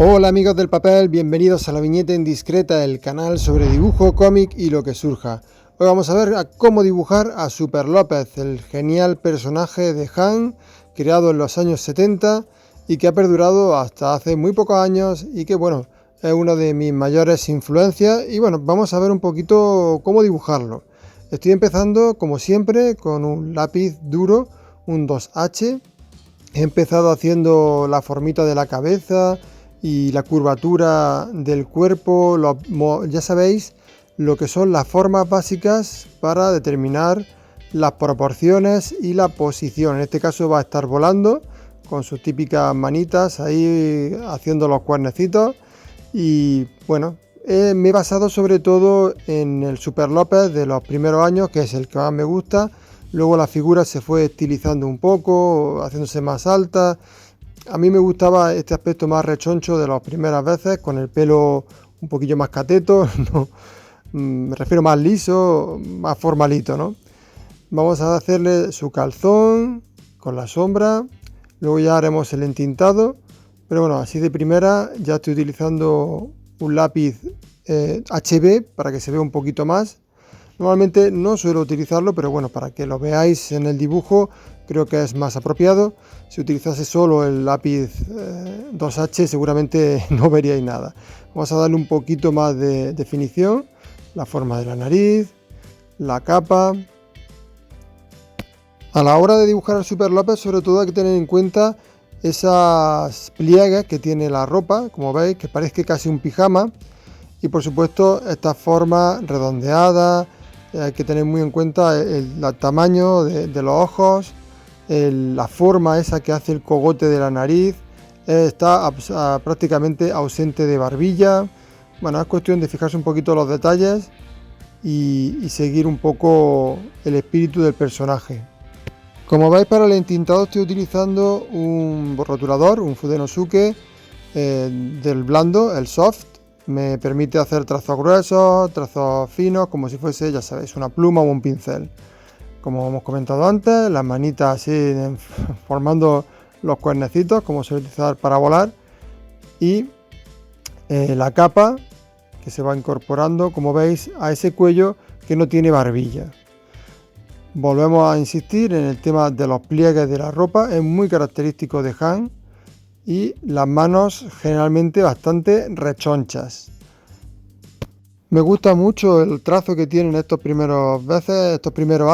Hola amigos del papel, bienvenidos a la viñeta indiscreta, el canal sobre dibujo, cómic y lo que surja. Hoy vamos a ver cómo dibujar a Super López, el genial personaje de Han, creado en los años 70 y que ha perdurado hasta hace muy pocos años y que bueno, es una de mis mayores influencias y bueno, vamos a ver un poquito cómo dibujarlo. Estoy empezando como siempre con un lápiz duro, un 2H. He empezado haciendo la formita de la cabeza y la curvatura del cuerpo, ya sabéis lo que son las formas básicas para determinar las proporciones y la posición. En este caso va a estar volando con sus típicas manitas ahí haciendo los cuernecitos y bueno, me he basado sobre todo en el Super López de los primeros años, que es el que más me gusta. Luego la figura se fue estilizando un poco, haciéndose más alta. A mí me gustaba este aspecto más rechoncho de las primeras veces, con el pelo un poquillo más cateto, ¿no? Me refiero más liso, más formalito, ¿no? Vamos a hacerle su calzón con la sombra, luego ya haremos el entintado, pero bueno, así de primera ya estoy utilizando un lápiz HB para que se vea un poquito más. Normalmente no suelo utilizarlo, pero bueno, para que lo veáis en el dibujo creo que es más apropiado. Si utilizase solo el lápiz 2H seguramente no veríais nada. Vamos a darle un poquito más de definición, la forma de la nariz, la capa. A la hora de dibujar al Super López, sobre todo hay que tener en cuenta esas pliegues que tiene la ropa, como veis, que parece casi un pijama. Y por supuesto esta forma redondeada, hay que tener muy en cuenta el tamaño de los ojos, la forma esa que hace el cogote de la nariz, está prácticamente ausente de barbilla. Bueno, es cuestión de fijarse un poquito los detalles y seguir un poco el espíritu del personaje. Como veis, para el entintado estoy utilizando un rotulador, un Fudenosuke del blando, el soft. Me permite hacer trazos gruesos, trazos finos, como si fuese, ya sabéis, una pluma o un pincel. Como hemos comentado antes, las manitas así formando los cuernecitos, como se utilizar para volar. Y la capa que se va incorporando, como veis, a ese cuello que no tiene barbilla. Volvemos a insistir en el tema de los pliegues de la ropa, es muy característico de Han. Y las manos generalmente bastante rechonchas. Me gusta mucho el trazo que tienen estos primeros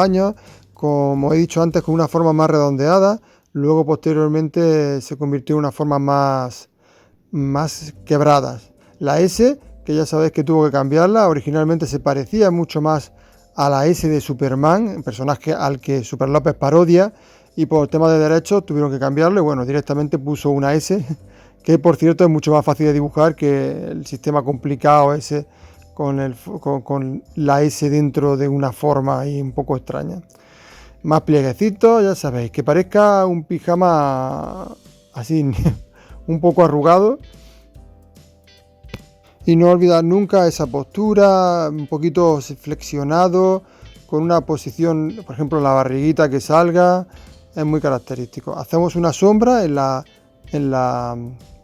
años, como he dicho antes, con una forma más redondeada. Luego posteriormente se convirtió en una forma más quebradas. La S, que ya sabéis que tuvo que cambiarla, originalmente se parecía mucho más a la S de Superman, el personaje al que Super López parodia, y por tema de derechos tuvieron que cambiarlo y bueno, directamente puso una S, que por cierto es mucho más fácil de dibujar que el sistema complicado ese con la S dentro de una forma ahí un poco extraña. Más plieguecitos, ya sabéis, que parezca un pijama así un poco arrugado. Y no olvidar nunca esa postura, un poquito flexionado, con una posición, por ejemplo, la barriguita que salga, es muy característico. Hacemos una sombra en la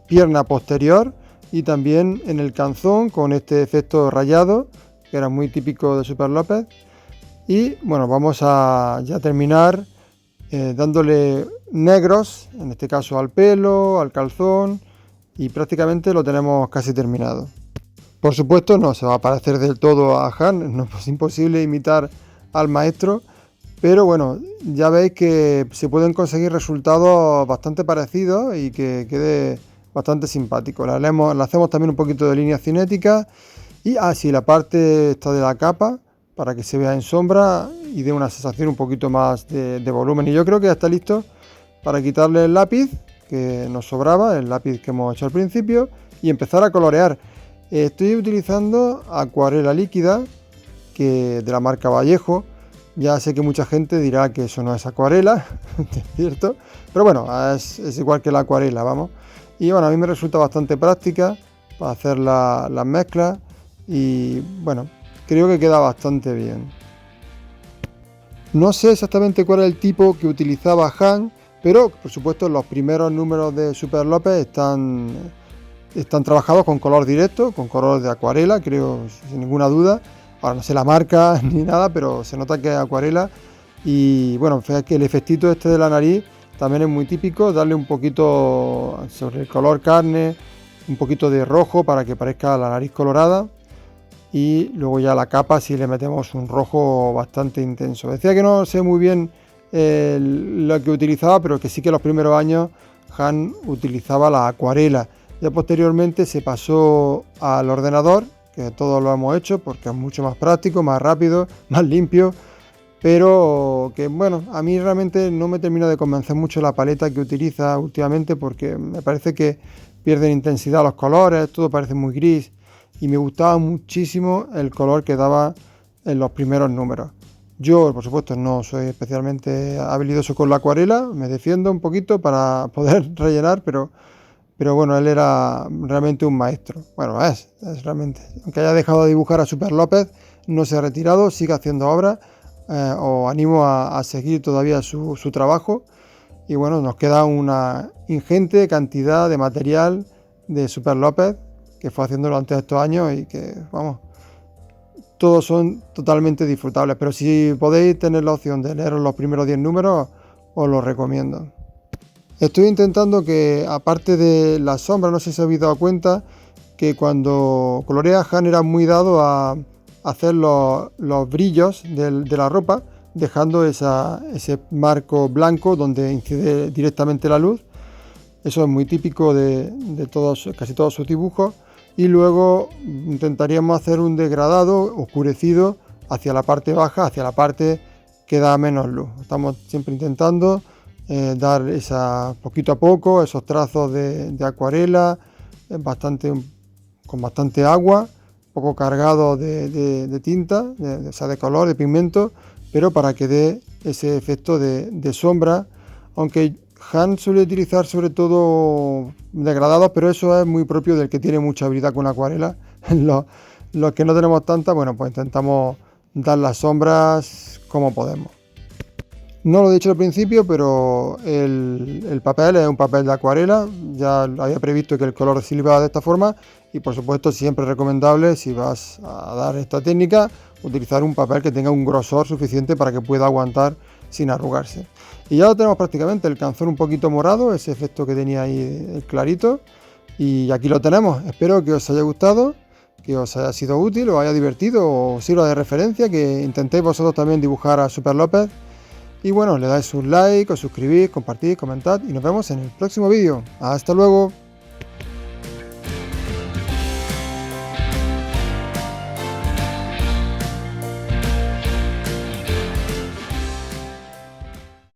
pierna posterior y también en el canzón con este efecto rayado, que era muy típico de Super López. Y bueno, vamos a ya terminar dándole negros, en este caso al pelo, al calzón, y prácticamente lo tenemos casi terminado. Por supuesto no se va a parecer del todo a Han, no es imposible imitar al maestro, pero bueno, ya veis que se pueden conseguir resultados bastante parecidos y que quede bastante simpático. Le hacemos también un poquito de línea cinética y así la parte esta de la capa para que se vea en sombra y dé una sensación un poquito más de volumen. Y yo creo que ya está listo para quitarle el lápiz que nos sobraba, el lápiz que hemos hecho al principio, y empezar a colorear. Estoy utilizando acuarela líquida de la marca Vallejo. Ya sé que mucha gente dirá que eso no es acuarela, es cierto, pero bueno, es igual que la acuarela, vamos. Y bueno, a mí me resulta bastante práctica para hacer las mezclas y bueno, creo que queda bastante bien. No sé exactamente cuál es el tipo que utilizaba Han, pero por supuesto los primeros números de Super López están están trabajados con color directo, con color de acuarela, creo, sin ninguna duda. Ahora no sé la marca ni nada, pero se nota que es acuarela. Y bueno, fíjate que el efectito este de la nariz también es muy típico, darle un poquito sobre el color carne, un poquito de rojo para que parezca la nariz colorada. Y luego ya la capa si le metemos un rojo bastante intenso. Decía que no sé muy bien lo que utilizaba, pero que sí que los primeros años Han utilizaba la acuarela. Ya posteriormente se pasó al ordenador, que todos lo hemos hecho porque es mucho más práctico, más rápido, más limpio, pero que bueno, a mí realmente no me termina de convencer mucho la paleta que utiliza últimamente porque me parece que pierden intensidad los colores, todo parece muy gris y me gustaba muchísimo el color que daba en los primeros números. Yo, por supuesto, no soy especialmente habilidoso con la acuarela, me defiendo un poquito para poder rellenar, pero bueno, él era realmente un maestro. Bueno, es realmente. Aunque haya dejado de dibujar a Super López, no se ha retirado, sigue haciendo obras. Os animo a seguir todavía su trabajo. Y bueno, nos queda una ingente cantidad de material de Super López que fue haciendo durante estos años y que, vamos, todos son totalmente disfrutables. Pero si podéis tener la opción de leeros los primeros 10 números, os lo recomiendo. Estoy intentando que, aparte de las sombras, no sé si habéis dado cuenta que cuando colorea Han era muy dado a hacer los brillos de la ropa, dejando ese marco blanco donde incide directamente la luz. Eso es muy típico de casi todos sus dibujos. Y luego intentaríamos hacer un degradado oscurecido hacia la parte baja, hacia la parte que da menos luz. Estamos siempre intentando dar poquito a poco esos trazos de acuarela, con bastante agua, un poco cargado de tinta, de color, de pigmento, pero para que dé ese efecto de sombra, aunque Han suele utilizar sobre todo degradados, pero eso es muy propio del que tiene mucha habilidad con acuarela. Los que no tenemos tanta, bueno, pues intentamos dar las sombras como podemos. No lo he dicho al principio, pero el papel es un papel de acuarela. Ya había previsto que el color se iba de esta forma y por supuesto siempre es recomendable, si vas a dar esta técnica, utilizar un papel que tenga un grosor suficiente para que pueda aguantar sin arrugarse. Y ya lo tenemos prácticamente, el canzón un poquito morado, ese efecto que tenía ahí el clarito. Y aquí lo tenemos. Espero que os haya gustado, que os haya sido útil, os haya divertido o sirva de referencia, que intentéis vosotros también dibujar a Super López. Y bueno, le dais un like, os suscribís, compartís, comentad y nos vemos en el próximo vídeo. ¡Hasta luego!